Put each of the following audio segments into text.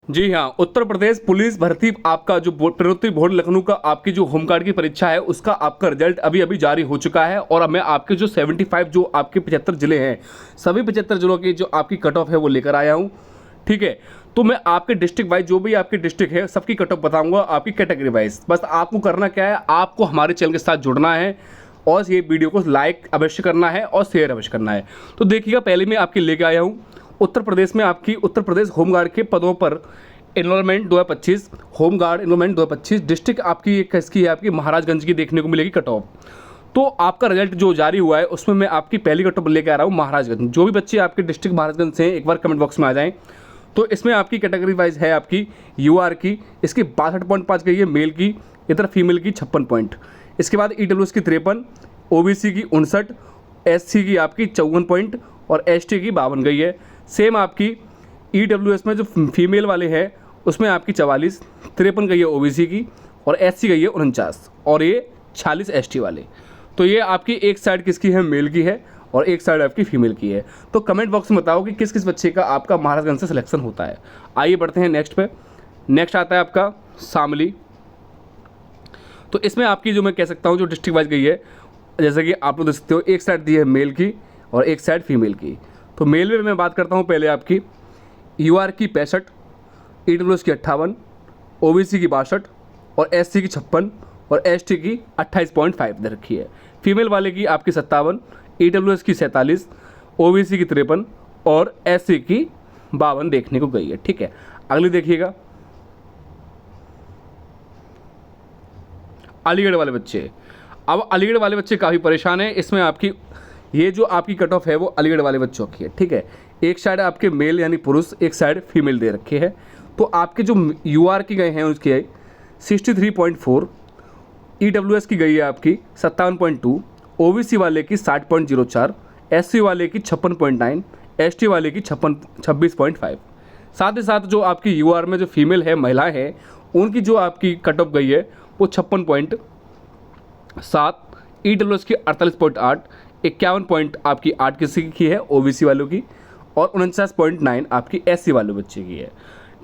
जी हाँ, उत्तर प्रदेश पुलिस भर्ती आपका जो प्रवृत्ति बोर्ड लखनऊ का आपकी जो होमगार्ड की परीक्षा है उसका आपका रिजल्ट अभी अभी जारी हो चुका है। और अब मैं आपके जो 75 जो आपके 75 जिले हैं, सभी 75 जिलों की जो आपकी कट ऑफ है वो लेकर आया हूँ। ठीक है, तो मैं आपके डिस्ट्रिक्ट वाइज जो भी आपकी डिस्ट्रिक्ट है सबकी कट ऑफ बताऊँगा आपकी कैटेगरी वाइज। बस आपको करना क्या है, आपको हमारे चैनल के साथ जुड़ना है और ये वीडियो को लाइक अवश्य करना है और शेयर अवश्य करना है। तो देखिएगा, पहले मैं आपके लेके आया हूँ उत्तर प्रदेश में आपकी उत्तर प्रदेश होमगार्ड के पदों पर एनरोलमेंट 2025 होमगार्ड एनरोलमेंट 2025 डिस्ट्रिक्ट आपकी किसकी है, आपकी महाराजगंज की देखने को मिलेगी कट ऑफ। तो आपका रिजल्ट जो जारी हुआ है उसमें मैं आपकी पहली कट ऑफ लेकर आ रहा हूँ महाराजगंज। जो भी बच्चे आपके डिस्ट्रिक्ट महाराजगंज से हैं एक बार कमेंट बॉक्स में आ जाएं। तो इसमें आपकी कैटेगरी वाइज है आपकी यूआर की, इसकी 62.5 गई है मेल की, इधर फीमेल की 56 पॉइंट। इसके बाद ईडब्ल्यूएस की 53, ओबीसी की 59, एससी की आपकी 54 पॉइंट और एसटी की 52 गई है। सेम आपकी ईडब्ल्यूएस में जो फीमेल वाले हैं उसमें आपकी 44, 53 गई है ओबीसी की और एससी गई है 49 और ये 46 एसटी वाले। तो ये आपकी एक साइड किसकी है, मेल की है और एक साइड आपकी फीमेल की है। तो कमेंट बॉक्स में बताओ कि किस किस बच्चे का आपका महाराजगंज से सिलेक्शन होता है। आइए बढ़ते हैं नेक्स्ट पे। नेक्स्ट आता है आपका शामली। तो इसमें आपकी जो मैं कह सकता हूँ जो डिस्ट्रिक्ट वाइज गई है, जैसे कि आप लोग देख सकते हो एक साइड दी है मेल की और एक साइड फीमेल की। तो मेल में मैं बात करता हूँ पहले आपकी यूआर की 65, ईडब्ल्यूएस की 58, ओबीसी की 62 और एससी की 56 और एसटी की 28.5 दे रखी है। फीमेल वाले की आपकी 57, ईडब्ल्यूएस की 47, ओबीसी की 53 और एससी की 52 देखने को गई है। ठीक है, अगली देखिएगा अलीगढ़ वाले बच्चे। अब अलीगढ़ वाले बच्चे काफ़ी परेशान हैं। इसमें आपकी ये जो आपकी कट ऑफ है वो अलीगढ़ वाले बच्चों की है। ठीक है, एक साइड आपके मेल यानी पुरुष, एक साइड फीमेल दे रखे हैं। तो आपके जो यूआर की गए हैं उसकी है 63.4, ईडब्ल्यूएस की गई है आपकी 57.2, ओबीसी वाले की 60.04, एससी वाले की 56.9, एसटी वाले की 26.5। साथ ही साथ जो आपकी यूआर में जो फीमेल है, महिलाएं हैं, उनकी जो आपकी कट ऑफ गई है वो 56.7, ईडब्ल्यूएस की 48.8, 51 पॉइंट आपकी 8 किसी की है ओबीसी वालों की और 49.9 आपकी एससी वाले बच्चे की है।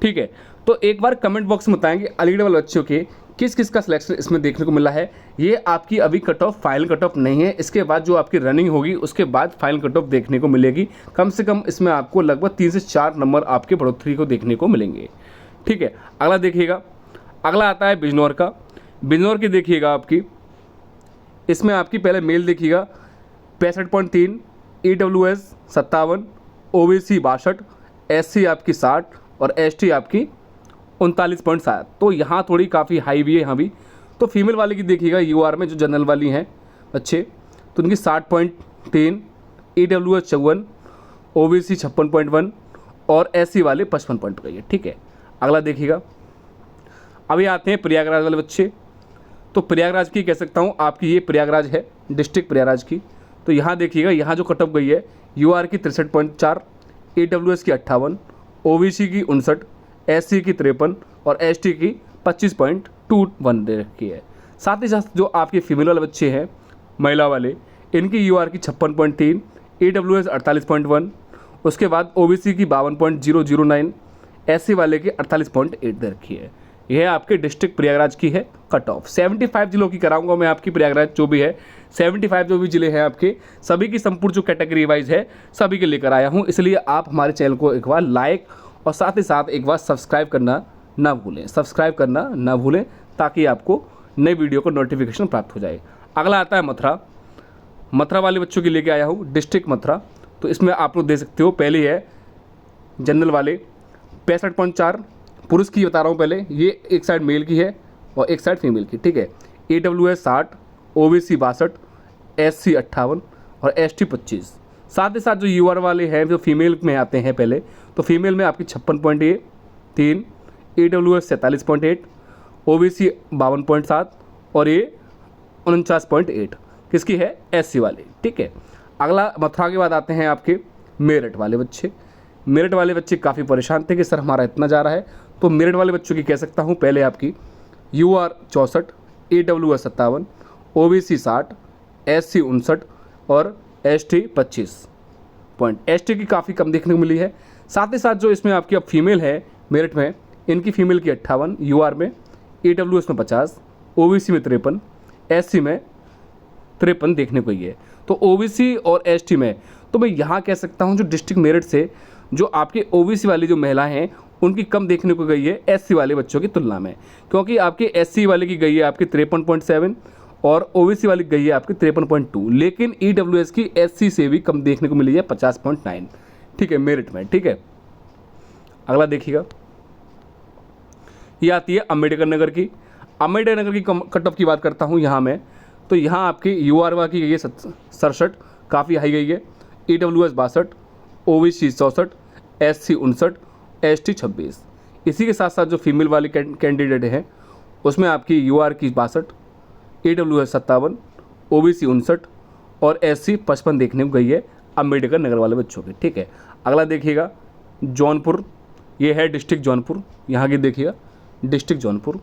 ठीक है, तो एक बार कमेंट बॉक्स में बताएंगे अलीगढ़ वाले बच्चों के किस किस का सिलेक्शन इसमें देखने को मिला है। ये आपकी अभी cut off final cut off नहीं है, इसके बाद जो आपकी रनिंग होगी उसके बाद फाइनल कट ऑफ देखने को मिलेगी। कम से कम इसमें आपको लगभग 3 से 4 नंबर आपके बढ़ोतरी को देखने को मिलेंगे। ठीक है, अगला देखिएगा, अगला आता है बिजनौर का। बिजनौर की देखिएगा आपकी, इसमें आपकी पहले मेल देखिएगा 65.3, ईडब्ल्यूएस 57, ओबीसी 62, एससी आपकी 60 और एसटी आपकी 39.7। तो यहाँ थोड़ी काफ़ी हाई भी है यहाँ भी। तो फीमेल वाले की देखिएगा यूआर में जो जनरल वाली हैं बच्चे, तो उनकी 60.3, ईडब्ल्यूएस 54, ओबीसी 56.1 और एससी वाले 55 पॉइंट गई है। ठीक है, अगला देखिएगा, अभी आते हैं प्रयागराज वाले बच्चे। तो प्रयागराज की कह सकता हूँ आपकी ये प्रयागराज है, डिस्ट्रिक्ट प्रयागराज की। तो यहाँ देखिएगा, यहाँ जो कट ऑफ गई है यूआर की 63.4, ईडब्ल्यूएस की 58, ओबीसी की 59, एससी की 53 और एसटी की 25.21 दे रखी है। साथ ही साथ जो आपके फीमेल वाले बच्चे हैं, महिला वाले, इनकी यूआर की 56.3, ईडब्ल्यूएस 48.1, उसके बाद ओबीसी की 52.009, एससी वाले की 48.8 दे रखी है। यह आपके डिस्ट्रिक्ट प्रयागराज की है कट ऑफ। 75 जिलों की कराऊंगा मैं आपकी प्रयागराज जो भी है, 75 जो भी जिले हैं आपके, सभी की संपूर्ण जो कैटेगरी वाइज है सभी के लेकर आया हूं। इसलिए आप हमारे चैनल को एक बार लाइक और साथ ही साथ एक बार सब्सक्राइब करना ना भूलें, सब्सक्राइब करना ना भूलें ताकि आपको नई वीडियो को नोटिफिकेशन प्राप्त हो जाए। अगला आता है मथुरा। मथुरा वाले बच्चों के लेके आया हूँ डिस्ट्रिक्ट मथुरा। तो इसमें आप लोग देख सकते हो, पहले है जनरल वाले 65.4, पुरुष की बता रहा हूँ पहले, ये एक साइड मेल की है और एक साइड फीमेल की। ठीक है, ईडब्ल्यूएस 60, ओबीसी 62, एससी 58 और एसटी 25। साथ ही साथ जो यूआर वाले हैं जो फीमेल में आते हैं पहले, तो फीमेल में आपकी 56.3, ईडब्ल्यूएस 47.8, ओबीसी 52.7 और ये 49.8 किसकी है, एससी वाले। ठीक है, अगला मथुरा के बाद आते हैं आपके मेरठ वाले बच्चे। मेरठ वाले बच्चे काफ़ी परेशान थे कि सर हमारा इतना जा रहा है। तो मेरठ वाले बच्चों की कह सकता हूँ पहले आपकी यूआर 64, ईडब्ल्यूएस 57, ओबीसी 60, एससी 59 और एसटी 25 पॉइंट। एसटी की काफ़ी कम देखने को मिली है। साथ ही साथ जो इसमें आपकी अब फीमेल है मेरिट में इनकी फीमेल की 58, यूआर में, ईडब्ल्यूएस में 50, ओबीसी में 53, एससी में 53 देखने को ही है। तो ओबीसी और एसटी में तो मैं यहाँ कह सकता हूँ जो डिस्ट्रिक्ट मेरिट से जो आपके ओबीसी वाली जो महिलाएं हैं उनकी कम देखने को गई है एससी वाले बच्चों की तुलना में, क्योंकि आपके एससी वाले की गई है आपकी 53.7 और ओबीसी वाली गई है आपकी 53.2, लेकिन ईडब्ल्यूएस की एससी से भी कम देखने को मिली है 50.9, ठीक है, मेरिट में। ठीक है, अगला देखिएगा, ये आती है अम्बेडकर नगर की। अम्बेडकर नगर की कट ऑफ की बात करता हूँ यहाँ मैं, तो यहाँ आपकी यूआरवा की गई है 67, काफ़ी हाई गई है। EWS 62, OBC 64, SC 59, ST 26। इसी के साथ साथ जो फीमेल वाले कैंडिडेट हैं उसमें आपकी यूआर की 62, ईडब्ल्यूएस 57, ओबीसी 59 और एससी 55 देखने को गई है अम्बेडकर नगर वाले बच्चों की। ठीक है, अगला देखिएगा जौनपुर, ये है डिस्ट्रिक्ट जौनपुर, यहाँ की देखिएगा डिस्ट्रिक्ट जौनपुर।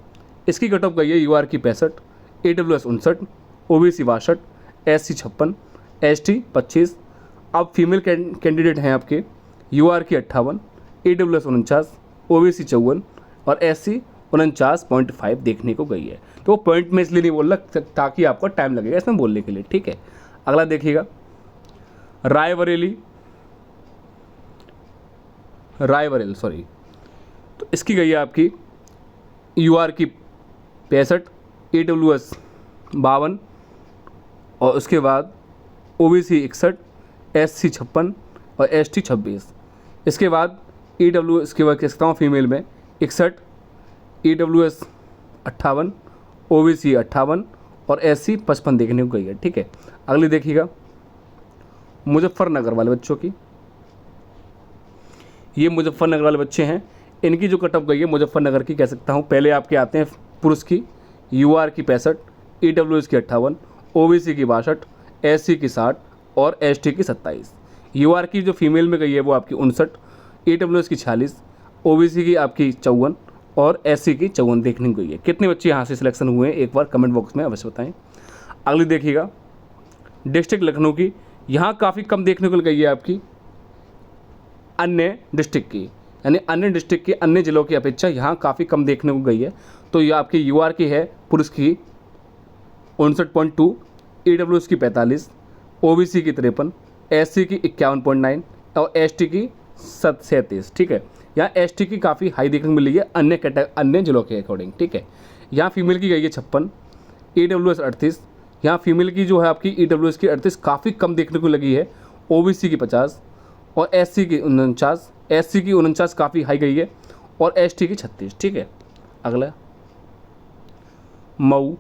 इसकी कट ऑफ गई है यूआर की 65, ईडब्ल्यूएस 59, ओबीसी 62, एससी 56, एसटी 25। अब फीमेल कैंडिडेट हैं आपके यूआर की 58, ईडब्ल्यूएस 49, ओबीसी 54 और एससी 49.5 देखने को गई है। तो पॉइंट में इसलिए नहीं बोल रहा ताकि आपको टाइम लगेगा इसमें बोलने के लिए। ठीक है, अगला देखिएगा रायबरेली सॉरी, तो इसकी गई है आपकी यूआर की 65, ईडब्ल्यूएस 52 और उसके बाद ओबीसी 61, एससी 56 और एसटी 26। इसके बाद ईडब्ल्यू इसके बाद कह सकता हूँ फीमेल में 61, ईडब्ल्यूएस 58, ओबीसी 58 और एससी 55 देखने को गई है। ठीक है, अगली देखिएगा मुजफ्फरनगर वाले बच्चों की। ये मुजफ्फरनगर वाले बच्चे हैं, इनकी जो कट ऑफ गई है मुजफ्फरनगर की कह सकता हूँ, पहले आपके आते हैं पुरुष की यूआर की 65, ईडब्ल्यूएस की 58, ओबीसी की 62, एससी की 60 और एसटी की 27। यूआर की जो फीमेल में गई है वो आपकी 59, ईडब्ल्यूएस की 46, ओबीसी की आपकी 54 और एससी की 54 देखने को गई है। कितने बच्चे यहाँ से सिलेक्शन हुए हैं एक बार कमेंट बॉक्स में अवश्य बताएं। अगली देखिएगा डिस्ट्रिक्ट लखनऊ की, यहाँ काफ़ी कम देखने को गई है आपकी अन्य डिस्ट्रिक्ट की, यानी अन्य डिस्ट्रिक्ट की अन्य जिलों की अपेक्षा यहाँ काफ़ी कम देखने को गई है। तो ये आपकी यूआर की है पुरुष की 59.2, ईडब्ल्यूएस की 45, ओबीसी की 53, एससी की 51.9 और एसटी की 37। ठीक है, यहाँ एसटी की काफ़ी हाई देखने को मिली है अन्य जिलों के अकॉर्डिंग। ठीक है, यहाँ फीमेल की गई है 56, ईडब्ल्यूएस 38, यहाँ फीमेल की जो है आपकी ईडब्ल्यूएस की 38 काफ़ी कम देखने को लगी है, ओबीसी की 50 और एससी की 49, एससी की 49 काफ़ी हाई गई है और एसटी की 36। ठीक है, अगला मऊ,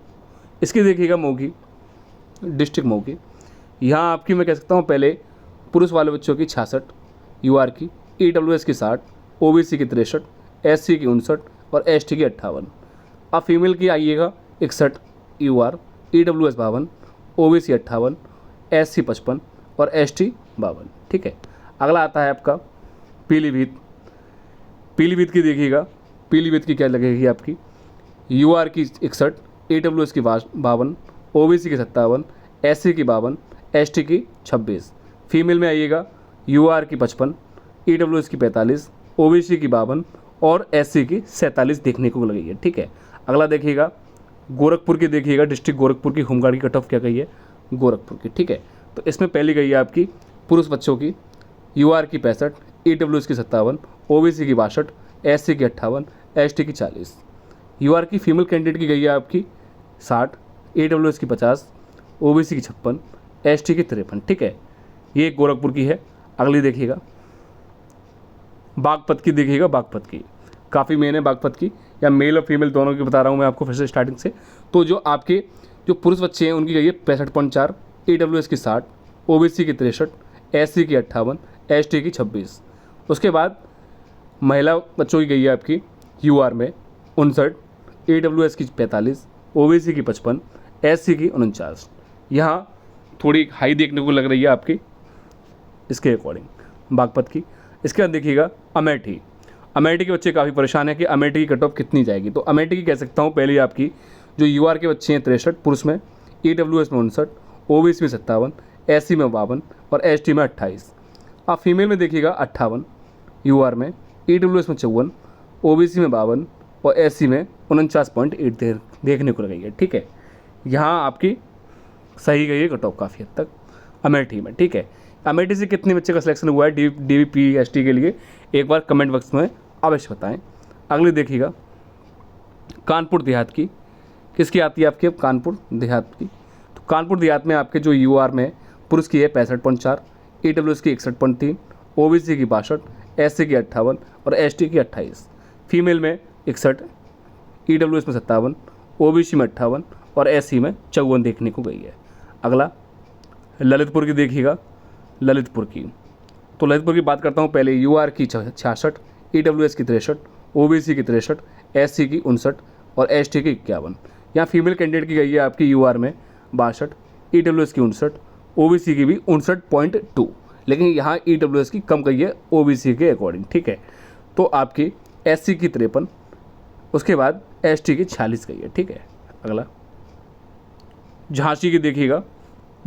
इसकी देखिएगा मऊ की डिस्ट्रिक्ट मऊ की, यहाँ आपकी मैं कह सकता हूँ पहले पुरुष वाले बच्चों की 66 यूआर की, ईडब्ल्यूएस की 60, ओबीसी की 63, एससी की 59 और एसटी की 58। अब फीमेल की आइएगा 61 यूआर, ईडब्ल्यूएस 52, ओबीसी 58, एससी 55 और एसटी 52। ठीक है, अगला आता है आपका पीलीभीत। पीलीभीत की देखिएगा, पीलीभीत की क्या लगेगी आपकी यूआर की 61, ईडब्ल्यूएस की 52, ओबीसी की 57, एससी की 52, एसटी की 26। फीमेल में आइएगा यूआर की 55, ईडब्ल्यूएस की 45, ओबीसी की 52 और एससी की 47 देखने को लगी है। ठीक है, अगला देखिएगा गोरखपुर की, देखिएगा डिस्ट्रिक्ट गोरखपुर की होमगार्ड की कट ऑफ क्या गई है गोरखपुर की। ठीक है, तो इसमें पहली गई है आपकी पुरुष बच्चों की यूआर की 65, ईडब्ल्यूएस की 57, ओबीसी की 62, एससी की 58, एसटी की 40। यूआर की फीमेल कैंडिडेट की गई है आपकी 60, ईडब्ल्यूएस की 50, ओबीसी की 56, एसटी की 53। ठीक है, ये गोरखपुर की है। अगली देखिएगा बागपत की, देखिएगा बागपत की काफ़ी मेन है बागपत की, या मेल और फीमेल दोनों की बता रहा हूँ मैं आपको फिर से स्टार्टिंग से। तो जो आपके जो पुरुष बच्चे हैं उनकी गई है 65.4, ईडब्ल्यूएस की 60, ओबीसी की 63, एससी की 58, एसटी की 26। उसके बाद महिला बच्चों की गई है आपकी यूआर में 59, ईडब्ल्यूएस की 45, ओबीसी की 55, एससी की 49। यहाँ थोड़ी हाई देखने को लग रही है आपकी इसके अकॉर्डिंग बागपत की। इसके बाद देखिएगा अमेठी। अमेठी के बच्चे काफ़ी परेशान है कि अमेठी की कट ऑफ कितनी जाएगी। तो अमेठी की कह सकता हूँ पहले आपकी जो यूआर के बच्चे हैं 63 पुरुष में, ईडब्ल्यूएस में 59, ओबीसी में 57, एससी में 52 और एसटी में 28। आप फीमेल में देखिएगा 58 यूआर में, ईडब्ल्यूएस में 54, ओबीसी में 52 और एससी में 49.8 देखने को गई है। ठीक है, यहाँ आपकी सही गई है कट ऑफ काफ़ी हद तक अमेठी में। ठीक है, अमेठी से कितने बच्चे का सिलेक्शन हुआ है डीवीपी एसटी के लिए, एक बार कमेंट बॉक्स में अवश्य बताएं। अगली देखिएगा कानपुर देहात की, किसकी आती है आपकी अब कानपुर देहात की। तो कानपुर देहात में आपके जो यूआर में पुरुष की है 65.4, ईडब्ल्यूएस की 61.3, ओबीसी की 62, एससी की 58 और एसटी की 28, फीमेल में 61, ईडब्ल्यूएस में 57, ओबीसी में 58 और एससी में 54 देखने को गई है। अगला ललितपुर की देखिएगा, ललितपुर की, तो ललितपुर की बात करता हूँ पहले। यूआर की 66, ईडब्ल्यूएस की 63, ओबीसी की 63, एससी की 59 और एसटी की 51। यहाँ फीमेल कैंडिडेट की गई है आपकी यूआर में 62, ईडब्ल्यूएस की 59, ओबीसी की भी 59.2, लेकिन यहाँ ईडब्ल्यूएस की कम गई है ओबीसी के अकॉर्डिंग। ठीक है, तो आपकी एससी की 53, उसके बाद एसटी की 46 गई है। ठीक है, अगला झांसी की देखिएगा,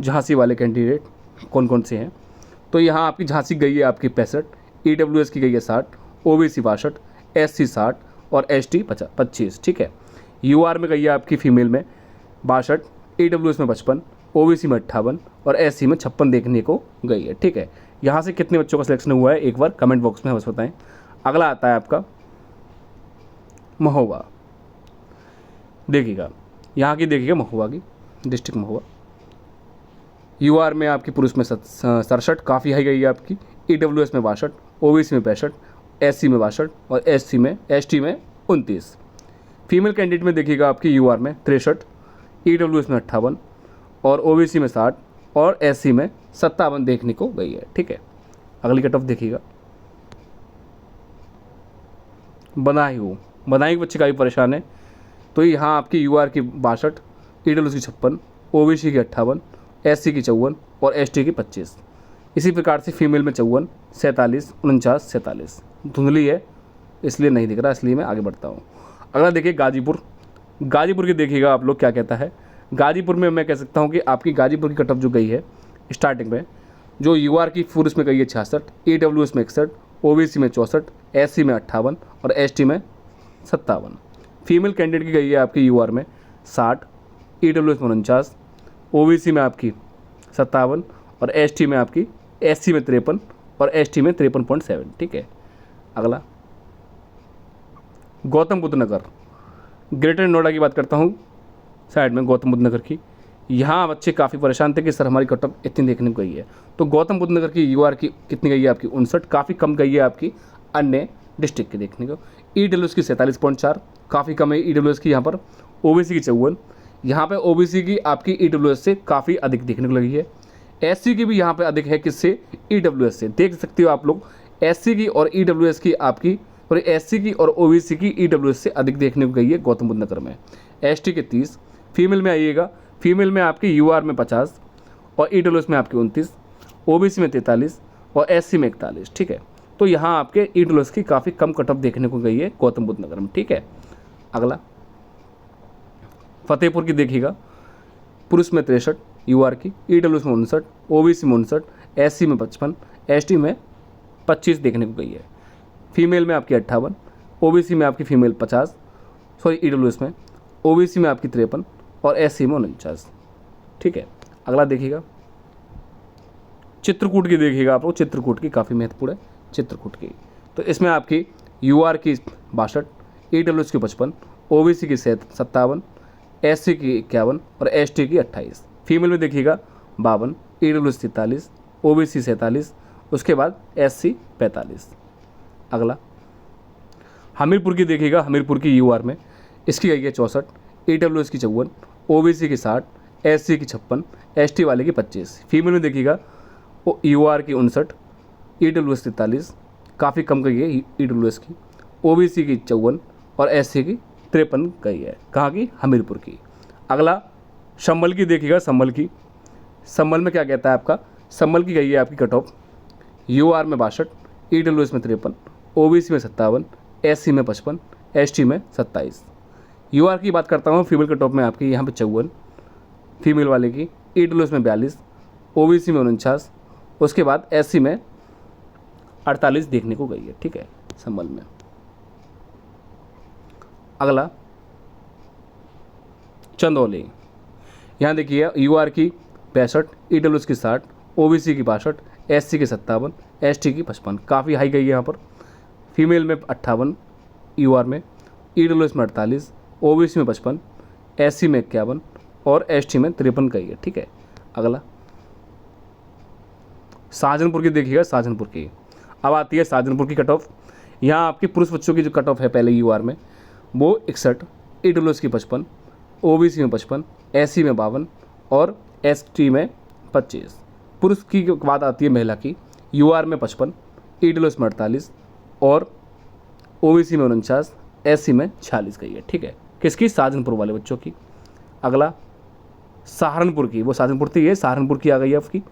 झांसी वाले कैंडिडेट कौन कौन से हैं। तो यहाँ आपकी झांसी गई है आपकी 65, ईडब्ल्यूएस की गई है 60, ओबीसी 62, एससी 60 और एसटी 25। ठीक है, यूआर में गई है आपकी फीमेल में 62, ईडब्ल्यूएस में 55, ओबीसी में 58 और एससी में 56 देखने को गई है। ठीक है, यहाँ से कितने बच्चों का सिलेक्शन हुआ है एक बार कमेंट बॉक्स में बस बताएं। अगला आता है आपका महोबा, देखिएगा यहाँ की देखिएगा महोबा की, डिस्ट्रिक्ट महोबा। यूआर में आपकी पुरुष में 67 काफ़ी हाई गई है आपकी, ईडब्ल्यूएस में 62, ओबीसी में 65, एससी में 62 और एसटी में 29। फीमेल कैंडिडेट में देखिएगा आपकी यूआर में 63, ईडब्ल्यूएस में 58 और ओबीसी में 60 और एससी में 57 देखने को गई है। ठीक है, अगली कट ऑफ देखिएगा बदायूं के बच्चे काफ़ी परेशान है। तो यहाँ आपकी यूआर की 62, ईडब्ल्यूएस की 56, ओबीसी की 58, एससी की 54 और एसटी की 25। इसी प्रकार से फीमेल में 54, 47, 49, 47। धुंधली है इसलिए नहीं दिख रहा, इसलिए मैं आगे बढ़ता हूँ। अगला देखिए गाजीपुर की देखिएगा आप लोग क्या कहता है। गाजीपुर में मैं कह सकता हूँ कि आपकी गाजीपुर की कटऑफ जो गई है स्टार्टिंग में, जो यूआर की पुरुष में गई है 66, ईडब्ल्यूएस में 61, ओबीसी में 64, एससी में 58 और एसटी में 57। फीमेल कैंडिडेट की गई है आपकी यूआर में 60, ईडब्ल्यूएस में 49, ओबीसी में आपकी 57 और एसटी में आपकी एससी में 53 और एसटी में 53.7। ठीक है, अगला गौतम बुद्ध नगर, ग्रेटर नोएडा की बात करता हूँ साइड में गौतम बुद्ध नगर की। यहाँ बच्चे काफ़ी परेशान थे कि सर हमारी कट ऑफ इतनी देखने को गई है। तो गौतम बुद्ध नगर की यूआर की कितनी गई है आपकी 59, काफ़ी कम गई है आपकी अन्य डिस्ट्रिक्ट की देखने को। ईडब्ल्यूएस की 47.4 काफ़ी कम है ईडब्ल्यूएस की यहाँ पर। ओबीसी की 54, यहाँ पे ओबीसी की आपकी ईडब्ल्यूएस से काफ़ी अधिक देखने को लगी है। एससी की भी यहाँ पे अधिक है, किससे? ईडब्ल्यूएस से। देख सकते हो आप लोग एससी की और ईडब्ल्यूएस की आपकी, और एससी की और ओबीसी की ईडब्ल्यूएस से अधिक देखने को गई है गौतम बुद्ध नगर में। एसटी के 30, फीमेल में आइएगा, फीमेल में आपकी यूआर में 50 और ईडब्ल्यूएस में आपकी 29, ओबीसी में 43 और एससी में 41। ठीक है, तो यहाँ आपके ईडब्ल्यूएस की काफ़ी कम कट ऑफ देखने को गई है गौतम बुद्ध नगर में। ठीक है, अगला फतेहपुर की देखिएगा, पुरुष में 63 यूआर की, ईडब्ल्यूएस में 59, ओबीसी में 59, एससी में 55, एसटी में 25 देखने को गई है। फीमेल में आपकी 58, ओबीसी में आपकी फीमेल 50, ईडब्ल्यूएस में, ओबीसी में आपकी 53 और एससी में 49। ठीक है, अगला देखिएगा चित्रकूट की देखिएगा आप लोग, चित्रकूट की काफ़ी महत्वपूर्ण है चित्रकूट की। तो इसमें आपकी यूआर की 62, ईडब्ल्यूएस की 55, ओबीसी की 57, एससी की 51 और एसटी की 28। फीमेल में देखिएगा 52, ईडब्ल्यूएस 43, ओबीसी 47, उसके बाद एससी 45। अगला हमीरपुर की देखिएगा, हमीरपुर की यूआर में इसकी गई है 64, ईडब्ल्यूएस की 54, ओबीसी की 60, एससी की 56, एसटी वाले की 25। फीमेल में देखिएगा यूआर की 59, ईडब्ल्यूएस 43, काफ़ी कम गई है ईडब्ल्यूएस की, ओबीसी की 54 और एससी की 53 गई है। कहाँ की? हमीरपुर की। अगला संभल की देखिएगा, संभल में क्या कहता है आपका? संभल की गई है आपकी कट ऑफ यूआर में 62, ईडब्ल्यूएस में 53, ओबीसी में 57, एससी में 55, एसटी में 27। यूआर की बात करता हूँ, फीमेल कट ऑफ में आपकी यहाँ पे 54 फीमेल वाले की, ईडब्ल्यूएस में 42, ओबीसी में 49, उसके बाद एससी में 48 देखने को गई है। ठीक है, संभल में। अगला चंदौली, यहाँ देखिए यूआर की 65, ईडब्ल्यूएस की 60, ओबीसी की 62, एससी की 57, एसटी की 55, काफ़ी हाई गई है यहाँ पर। फीमेल में 58 यूआर में, ईडब्ल्यूएस में 48, ओबीसी में 55, एससी में 51 और एसटी में 53 गई है। ठीक है, अगला शाहजहानपुर की देखिएगा, शाहजहानपुर की अब आती है शाहजहानपुर की कट ऑफ। यहाँ आपके पुरुष बच्चों की जो कट ऑफ है पहले यूआर में वो 61, ईडब्ल्यूएस की 55, ओबीसी में 55, एससी में 52 और एसटी में 25। पुरुष की बात आती है महिला की, यूआर में 55, ईडब्ल्यूएस में 48 और ओबीसी में 49, एससी में 46 गई है। ठीक है, किसकी? शाहजहानपुर वाले बच्चों की। अगला सहारनपुर की, वो शाहजहानपुर थी, ये सहारनपुर की आ गई है आपकी।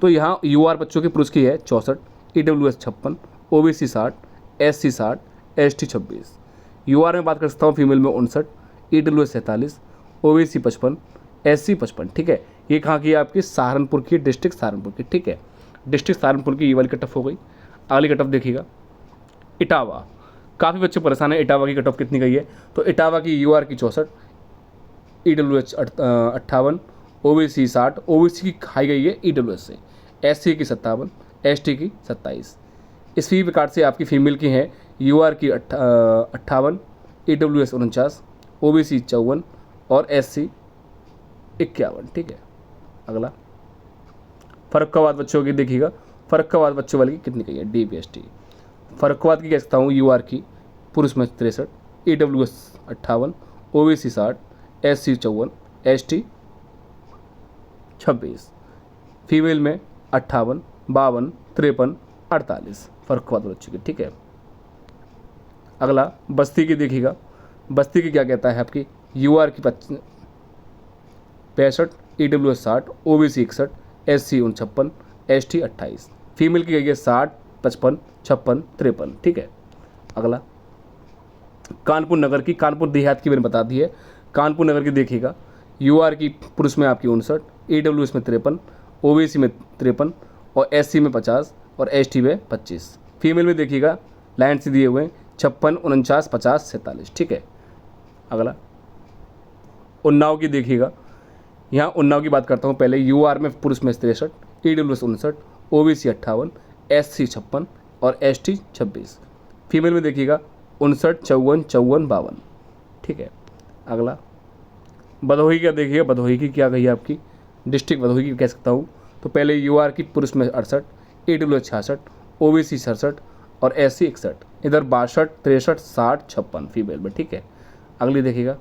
तो यहाँ यूआर बच्चों के पुरुष की है 64, EWS 56, OBC 60, SC 60, ST 26। UR में बात कर सकता हूँ फीमेल में 59, ईडब्ल्यूएस 47, ओबीसी 55, एससी 55। ठीक है, ये कहाँ की है आपकी? सहारनपुर की, डिस्ट्रिक्ट सहारनपुर की। ठीक है, डिस्ट्रिक्ट सहारनपुर की ये वाली कट ऑफ हो गई। अगली कट ऑफ देखिएगा इटावा, काफ़ी बच्चे परेशान हैं इटावा की कट ऑफ कितनी गई है। तो इटावा की यूआर की 64, ईडब्ल्यूएस 58, ओबीसी 60, ओबीसी की हाई गई है ईडब्ल्यूएस से, एससी की 57, एसटी की 27। इसी प्रकार से आपकी फीमेल की है यूआर की 58, ईडब्ल्यूएस 49, ओबीसी 54 और एससी 51। ठीक है, अगला फर्रुखाबाद बच्चों की देखिएगा, फर्रुखाबाद बच्चों वाली की कितनी गई है? डीपीएसटी। फर्रुखाबाद की कह सकता हूँ यूआर की पुरुष में 63, EWS 58, OBC 60, SC 54, ST 26। Female में 58, 52, 53, 48 फर्रुखाबाद बच्चों की। ठीक है, अगला बस्ती की देखिएगा, बस्ती की क्या कहता है आपकी? यूआर की 65, EWS 60, OBC 61, SC 49, ST 28। Female की गई है 60, 55, 56, 53। ठीक है, अगला कानपुर नगर की, कानपुर देहात की मैंने बता दी है। कानपुर नगर की देखिएगा, यूआर की पुरुष में आपकी 59, ईडब्ल्यूएस में 53, ओबीसी में 53 और एससी में 50 और एसटी में 25। फीमेल में देखिएगा लाइन से दिए हुए 56, 49, 50, 47। ठीक है, अगला उन्नाव की देखिएगा, यहाँ उन्नाव की बात करता हूँ पहले। यूआर में पुरुष में 63, ईडब्ल्यूएस 59, ओबीसी 58, एससी 56 और एसटी 26। फीमेल में देखिएगा 59, 54, 54, 52। ठीक है, अगला भदोही का देखिए, भदोही की क्या गई है आपकी? डिस्ट्रिक्ट भदोही की कह सकता हूँ। तो पहले यूआर की पुरुष में 68, ईडब्ल्यूएस 66, ओबीसी 67 और एससी 61। इधर 62, 63, 60, 56 फीमेल में। ठीक है, अगली देखिएगा।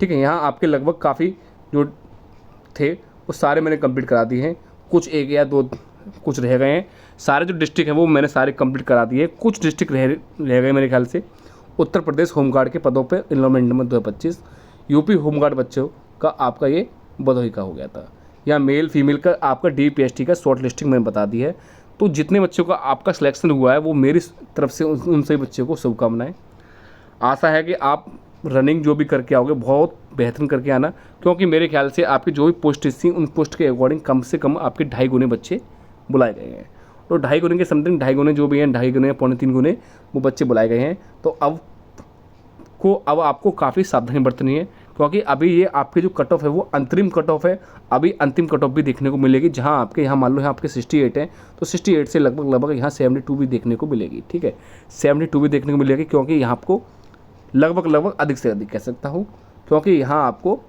ठीक है, यहाँ आपके लगभग काफ़ी जो थे वो सारे मैंने कंप्लीट करा दिए हैं, कुछ एक या दो कुछ रह गए हैं। सारे जो डिस्ट्रिक्ट हैं वो मैंने सारे कंप्लीट करा दिए, कुछ डिस्ट्रिक्ट रह गए मेरे ख्याल से। उत्तर प्रदेश होमगार्ड के पदों पे इनरोलमेंट नंबर 2025, यूपी होमगार्ड बच्चों का आपका ये भदोही का हो गया था। या मेल फीमेल का आपका डीपीएसटी का शॉर्ट लिस्टिंग मैंने बता दी है। तो जितने बच्चों का आपका सिलेक्शन हुआ है वो मेरी तरफ से उन सभी बच्चों को शुभकामनाएं। आशा है कि आप रनिंग जो भी करके आओगे बहुत बेहतरीन करके आना, क्योंकि मेरे ख्याल से आपकी जो भी पोस्ट थी उन पोस्ट के अकॉर्डिंग कम से कम आपके 2.5 गुने बच्चे बुलाए गए हैं। तो 2.5 गुने के समथिंग 2.5 गुने जो भी हैं, 2.5 गुने या 2.25 गुने वो बच्चे बुलाए गए हैं। तो अब आपको काफ़ी सावधानी बरतनी है, क्योंकि अभी ये आपकी जो कट ऑफ है वो अंतरिम कट ऑफ है। अभी अंतिम कट ऑफ भी देखने को मिलेगी, जहां आपके यहाँ मान लो यहाँ आपके 68 हैं तो 68 से लगभग यहाँ 72 भी देखने को मिलेगी। ठीक है, 72 भी देखने को मिलेगी, क्योंकि यहाँ आपको लगभग अधिक से अधिक कह सकता हूँ, क्योंकि यहाँ आपको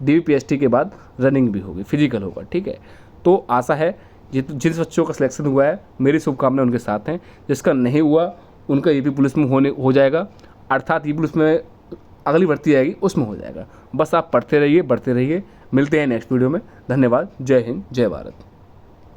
डीपीएसटी के बाद रनिंग भी होगी, फिजिकल होगा। ठीक है, तो आशा है जिस बच्चों का सिलेक्शन हुआ है मेरी शुभकामनाएं उनके साथ हैं, जिसका नहीं हुआ उनका यूपी पुलिस में हो जाएगा, अर्थात यूपी पुलिस में अगली भर्ती आएगी उसमें हो जाएगा। बस आप पढ़ते रहिए, बढ़ते रहिए। मिलते हैं नेक्स्ट वीडियो में। धन्यवाद। जय हिंद, जय भारत।